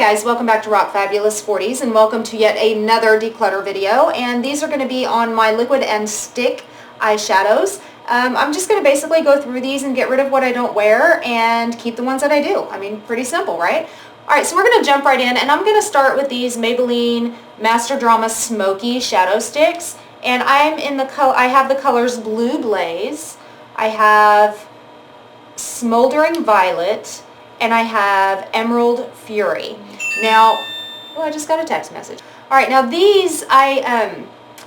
guys, welcome back to Rock Fabulous 40s and welcome to yet another declutter video, and these are going to be on my liquid and stick eyeshadows. I'm just going to basically go through these and get rid of what I don't wear and keep the ones that I do. I mean, pretty simple, right? Alright, so we're going to jump right in, and I'm going to start with these Maybelline Master Drama Smokey shadow sticks, and I have the colors Blue Blaze, I have Smoldering Violet, and I have Emerald Fury. Now, oh, I just got a text message. Alright, now these, I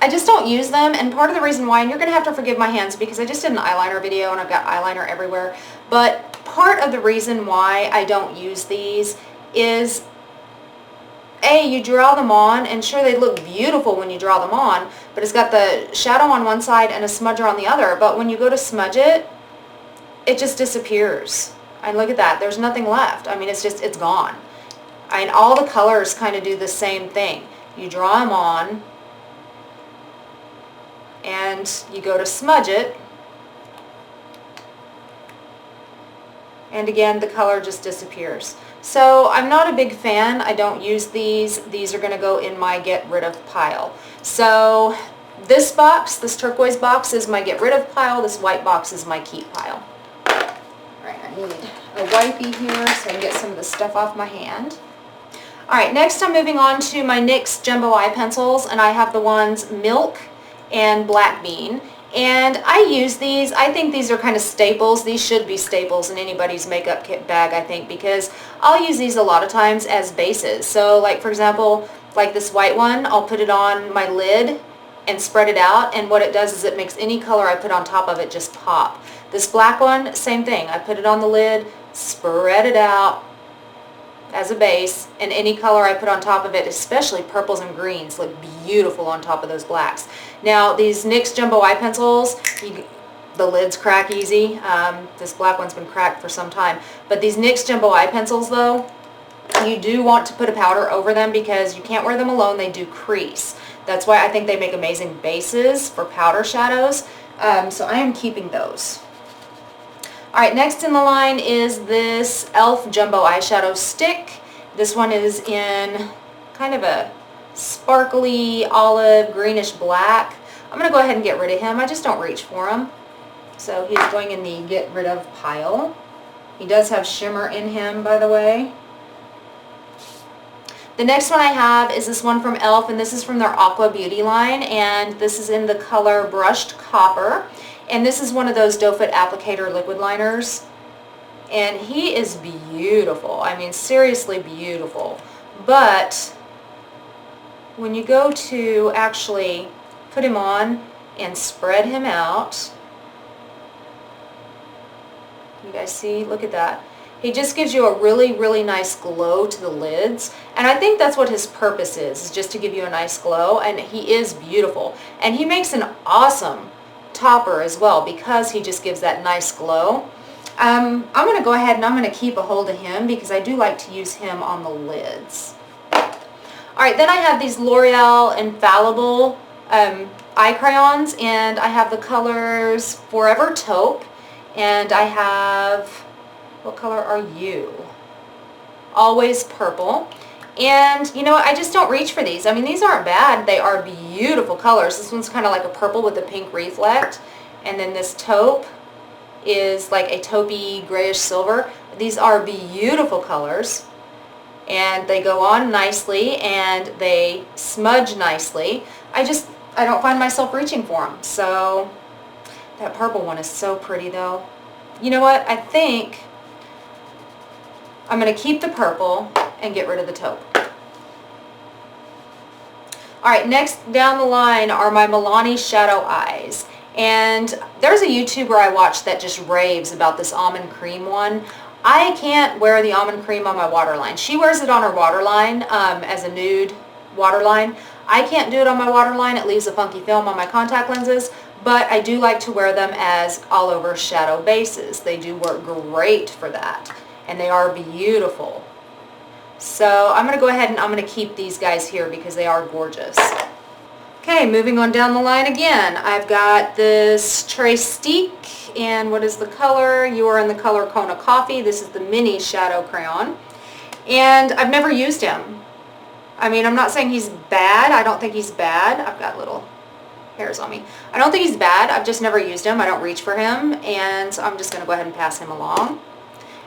just don't use them, and part of the reason why, and you're going to have to forgive my hands because I just did an eyeliner video and I've got eyeliner everywhere, but part of the reason why I don't use these is, A, you draw them on, and sure they look beautiful when you draw them on, but it's got the shadow on one side and a smudger on the other, but when you go to smudge it, it just disappears. And look at that, there's nothing left. I mean, it's gone. And all the colors kind of do the same thing. You draw them on, and you go to smudge it, and again, the color just disappears. So I'm not a big fan. I don't use these. These are going to go in my get rid of pile. So this box, this turquoise box, is my get rid of pile. This white box is my keep pile. Alright, I need a wipey here so I can get some of the stuff off my hand. Alright, next I'm moving on to my NYX Jumbo Eye Pencils, and I have the ones Milk and Black Bean. And I use these. I think these are kind of staples. These should be staples in anybody's makeup kit bag, I think, because I'll use these a lot of times as bases. So, like, for example, like this white one, I'll put it on my lid and spread it out, and what it does is it makes any color I put on top of it just pop. This black one, same thing. I put it on the lid, spread it out as a base, and any color I put on top of it, especially purples and greens, look beautiful on top of those blacks. Now, these NYX Jumbo Eye Pencils, the lids crack easy. This black one's been cracked for some time. But these NYX Jumbo Eye Pencils, though, you do want to put a powder over them because you can't wear them alone. They do crease. That's why I think they make amazing bases for powder shadows. So I am keeping those. Alright, next in the line is this e.l.f. Jumbo Eyeshadow Stick. This one is in kind of a sparkly olive greenish black. I'm going to go ahead and get rid of him. I just don't reach for him. So he's going in the get rid of pile. He does have shimmer in him, by the way. The next one I have is this one from e.l.f. and this is from their Aqua Beauty line, and this is in the color Brushed Copper. And this is one of those doe foot applicator liquid liners, and he is beautiful. I mean, seriously beautiful. But when you go to actually put him on and spread him out, you guys see? Look at that. He just gives you a really, really nice glow to the lids, and I think that's what his purpose is just to give you a nice glow, and he is beautiful. And he makes an awesome topper as well because he just gives that nice glow. I'm going to go ahead and I'm going to keep a hold of him because I do like to use him on the lids. Alright, then I have these L'Oreal Infallible eye crayons, and I have the colors Forever Taupe, and I have, what color are you? Always Purple. And, you know, I just don't reach for these. I mean, these aren't bad. They are beautiful colors. This one's kind of like a purple with a pink reflect. And then this taupe is like a taupey grayish silver. These are beautiful colors. And they go on nicely and they smudge nicely. I don't find myself reaching for them. So, that purple one is so pretty though. You know what? I think I'm going to keep the purple and get rid of the taupe. Alright, next down the line are my Milani Shadoweyes. And there's a YouTuber I watch that just raves about this almond cream one. I can't wear the almond cream on my waterline. She wears it on her waterline as a nude waterline. I can't do it on my waterline. It leaves a funky film on my contact lenses. But I do like to wear them as all over shadow bases. They do work great for that. And they are beautiful. So I'm going to go ahead and I'm going to keep these guys here because they are gorgeous. Okay, moving on down the line again. I've got this tray Stique, and what is the color? You are in the color Konna Coffee. This is the mini shadow crayon. And I've never used him. I mean, I'm not saying he's bad. I don't think he's bad. I've got little hairs on me. I don't think he's bad. I've just never used him. I don't reach for him. And so I'm just going to go ahead and pass him along.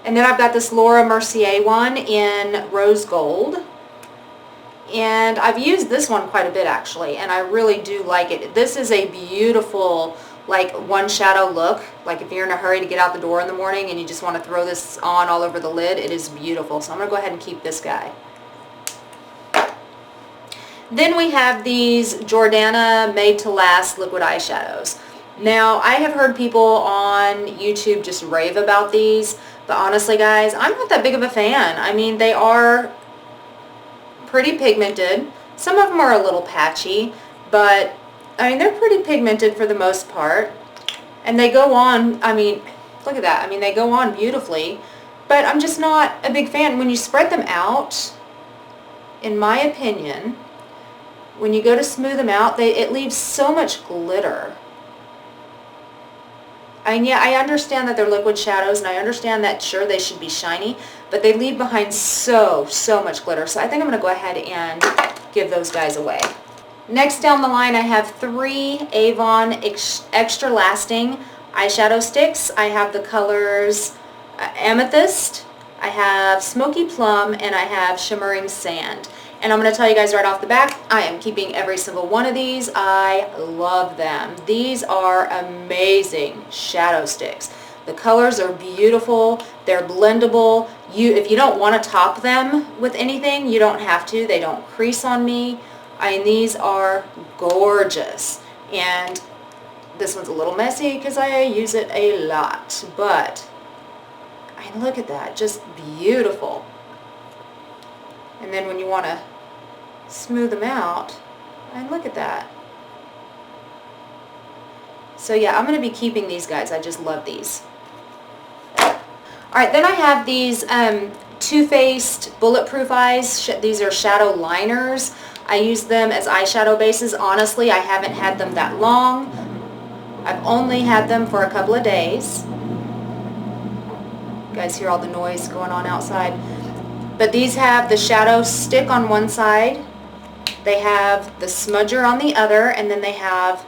And then I've got this Laura Mercier one in rose gold. And I've used this one quite a bit actually, and I really do like it. This is a beautiful, like, one shadow look. Like if you're in a hurry to get out the door in the morning and you just want to throw this on all over the lid, it is beautiful. So I'm going to go ahead and keep this guy. Then we have these Jordanna Made to Last liquid eyeshadows. Now, I have heard people on YouTube just rave about these, but honestly, guys, I'm not that big of a fan. I mean, they are pretty pigmented. Some of them are a little patchy, but I mean, they're pretty pigmented for the most part. And they go on, I mean, look at that. I mean, they go on beautifully, but I'm just not a big fan. When you spread them out, in my opinion, when you go to smooth them out, it leaves so much glitter. And yeah, I understand that they're liquid shadows, and I understand that, sure, they should be shiny, but they leave behind so much glitter. So I think I'm going to go ahead and give those guys away. Next down the line, I have 3 Avon Extra Lasting eyeshadow sticks. I have the colors Amethyst, I have Smoky Plum, and I have Shimmering Sand. And I'm going to tell you guys right off the bat, I am keeping every single one of these. I love them. These are amazing shadow sticks. The colors are beautiful. They're blendable. If you don't want to top them with anything, you don't have to. They don't crease on me. I mean, these are gorgeous. And this one's a little messy because I use it a lot. But, I mean, look at that. Just beautiful. And then when you want to smooth them out, and look at that. So yeah, I'm going to be keeping these guys. I just love these. Alright, then I have these Too Faced Bulletproof Eyes. These are shadow liners. I use them as eyeshadow bases. Honestly, I haven't had them that long. I've only had them for a couple of days. You guys hear all the noise going on outside. But these have the shadow stick on one side, they have the smudger on the other, and then they have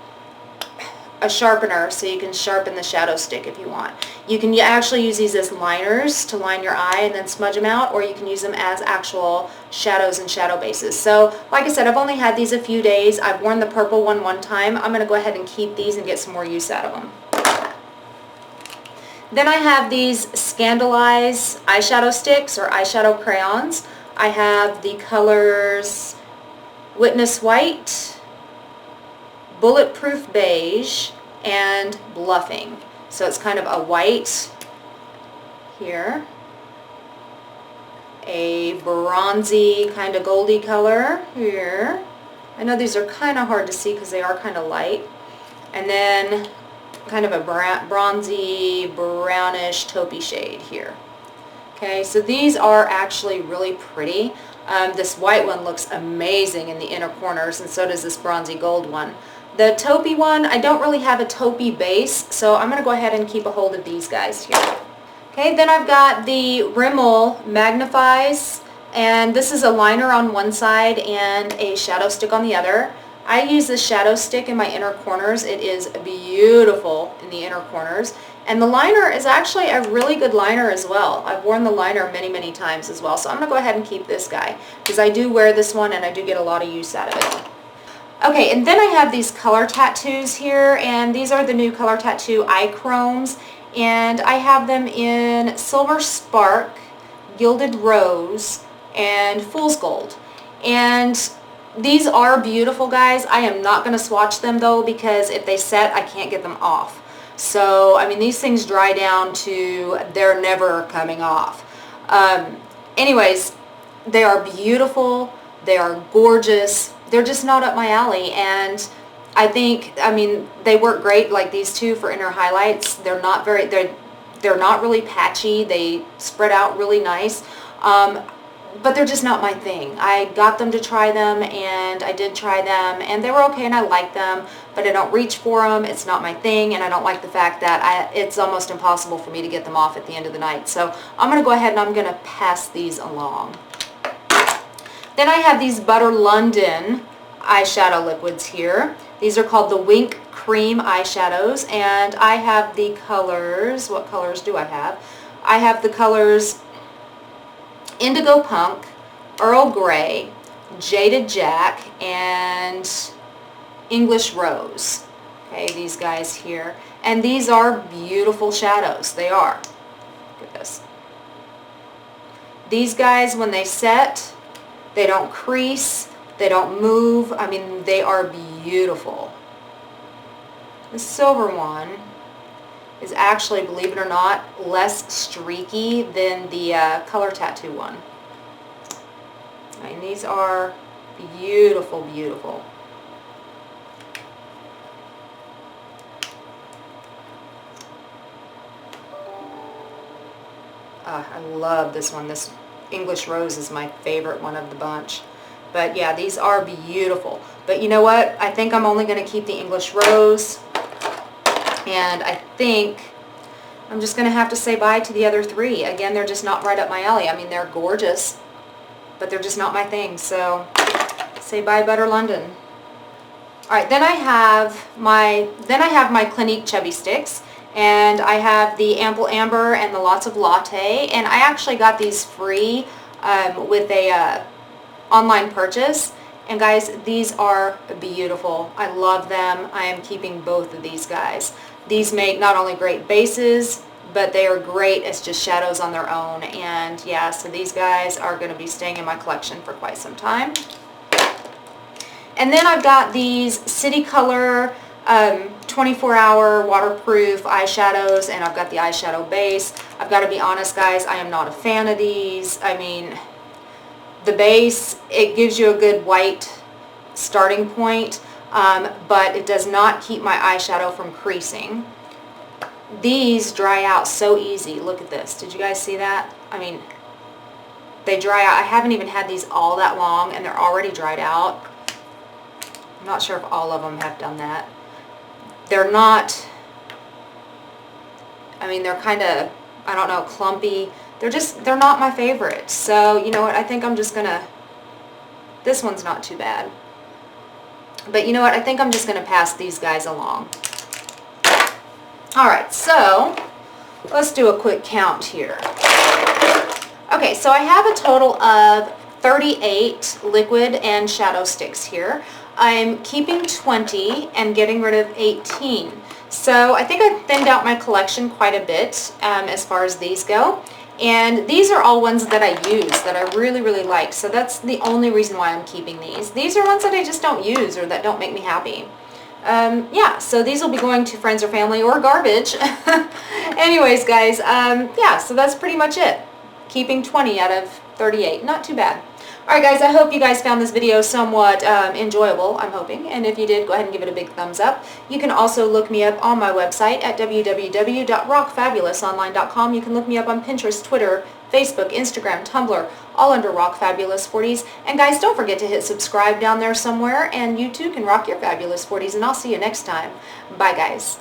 a sharpener so you can sharpen the shadow stick if you want. You can actually use these as liners to line your eye and then smudge them out, or you can use them as actual shadows and shadow bases. So, like I said, I've only had these a few days. I've worn the purple one time. I'm going to go ahead and keep these and get some more use out of them. Then I have these Scandalize eyeshadow sticks or eyeshadow crayons. I have the colors Whitness White, Bulletproof Beige, and Bluffing. So it's kind of a white here, a bronzy kind of goldy color here. I know these are kind of hard to see because they are kind of light. And then kind of a bronzy, brownish, taupey shade here. Okay, so these are actually really pretty. This white one looks amazing in the inner corners, and so does this bronzy gold one. The taupey one, I don't really have a taupey base, so I'm going to go ahead and keep a hold of these guys here. Okay, then I've got the Rimmel Magnieyes, and this is a liner on one side and a shadow stick on the other. I use the shadow stick in my inner corners. It is beautiful in the inner corners. And the liner is actually a really good liner as well. I've worn the liner many times as well. So I'm going to go ahead and keep this guy because I do wear this one and I do get a lot of use out of it. Okay, and then I have these color tattoos here, and these are the new Color Tattoo Eye Chromes. And I have them in Silver Spark, Gilded Rose, and Fool's Gold. And these are beautiful, guys. I am not going to swatch them though because if they set, I can't get them off. So, I mean, these things dry down to they're never coming off. Anyways, they are beautiful. They are gorgeous. They're just not up my alley, and I think, I mean, they work great like these two for inner highlights. They're not really patchy. They spread out really nice. but they're just not my thing. I got them to try them, and I did try them, and they were okay, and I like them, but I don't reach for them. It's not my thing, and I don't like the fact that it's almost impossible for me to get them off at the end of the night. So I'm going to go ahead and I'm going to pass these along. Then I have these Butter London eyeshadow liquids here. These are called the Wink Cream eyeshadows, and I have the colors. What colors do I have? I have the colors Indigo Punk, Earl Grey, Jaded Jack, and English Rose. Okay, these guys here. And these are beautiful shadows. They are. Look at this. These guys, when they set, they don't crease, they don't move. I mean, they are beautiful. The silver one is actually, believe it or not, less streaky than the Color Tattoo one. I mean, these are beautiful, beautiful. I love this one. This English Rose is my favorite one of the bunch. But yeah, these are beautiful. But you know what? I think I'm only going to keep the English Rose. And I think I'm just going to have to say bye to the other three. Again, they're just not right up my alley. I mean, they're gorgeous, but they're just not my thing. So say bye, Butter London. All right, then I have my Clinique Chubby sticks, and I have the Ample Amber and the Lots of Latte, and I actually got these free with a online purchase. And guys, these are beautiful. I love them. I am keeping both of these guys. These make not only great bases, but they are great as just shadows on their own. And yeah, so these guys are going to be staying in my collection for quite some time. And then I've got these City Color 24-hour waterproof eyeshadows, and I've got the eyeshadow base. I've got to be honest, guys, I am not a fan of these. I mean, the base, it gives you a good white starting point, but it does not keep my eyeshadow from creasing. These dry out so easy. Look at this. Did you guys see that? I mean, they dry out. I haven't even had these all that long, and they're already dried out. I'm not sure if all of them have done that. They're not, I mean, they're kind of, I don't know, clumpy. They're not my favorite. So, you know what, I think I'm just going to, this one's not too bad. But you know what, I think I'm just going to pass these guys along. Alright, so let's do a quick count here. Okay, so I have a total of 38 liquid and shadow sticks here. I'm keeping 20 and getting rid of 18. So I think I thinned out my collection quite a bit as far as these go. And these are all ones that I use, that I really, really like. So that's the only reason why I'm keeping these. These are ones that I just don't use or that don't make me happy. Yeah, so these will be going to friends or family or garbage. Anyways, guys, yeah, so that's pretty much it. Keeping 20 out of 38. Not too bad. Alright guys, I hope you guys found this video somewhat enjoyable, I'm hoping, and if you did, go ahead and give it a big thumbs up. You can also look me up on my website at www.rockfabulous.online.com. You can look me up on Pinterest, Twitter, Facebook, Instagram, Tumblr, all under Rock Fabulous 40s. And guys, don't forget to hit subscribe down there somewhere, and you too can rock your Fabulous 40s, and I'll see you next time. Bye guys.